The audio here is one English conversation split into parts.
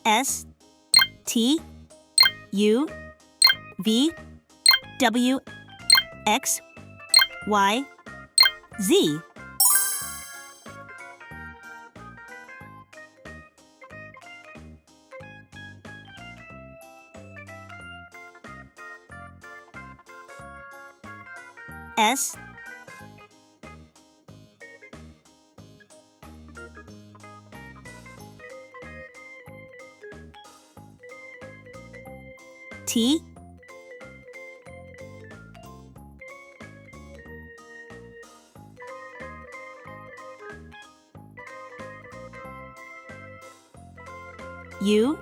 S T U V W X Y Z. S T U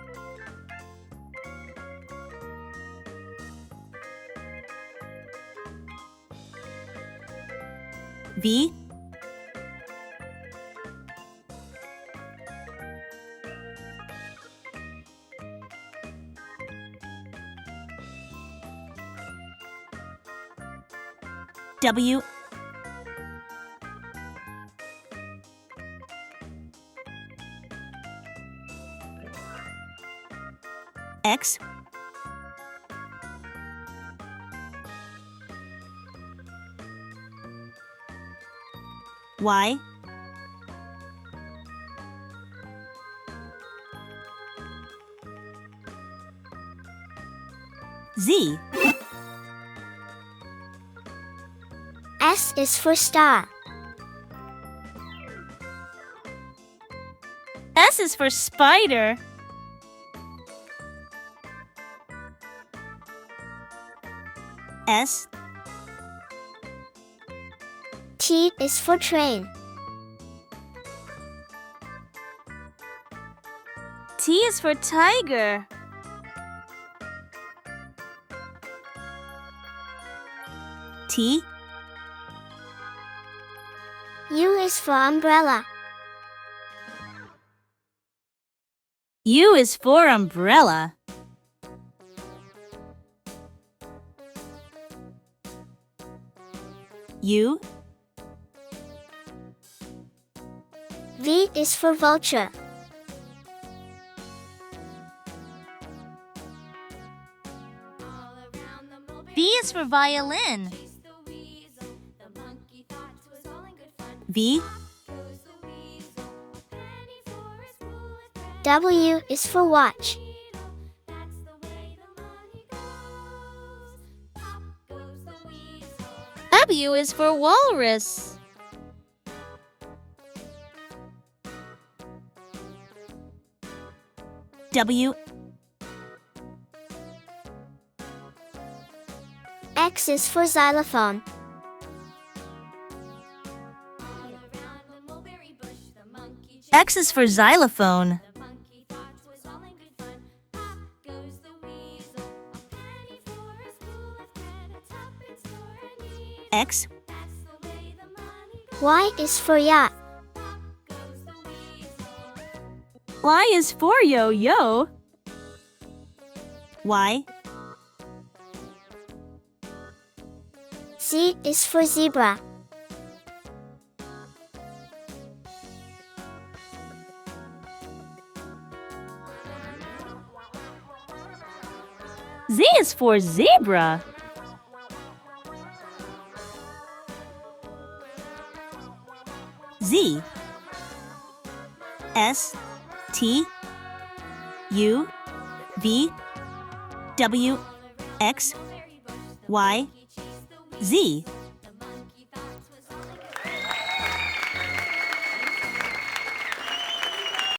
V W X Y Z. S is for star. S is for spider. S T is for train. T is for tiger. T U is for umbrella. U is for umbrella. U V is for vulture. V is for violin. V W is for watch. W is for walrus. W X is for xylophone. X is for xylophone. X Y is for yacht. Y is for yo-yo. Y Z is for zebra. Z is for zebra. Z S T U V W X Y Z.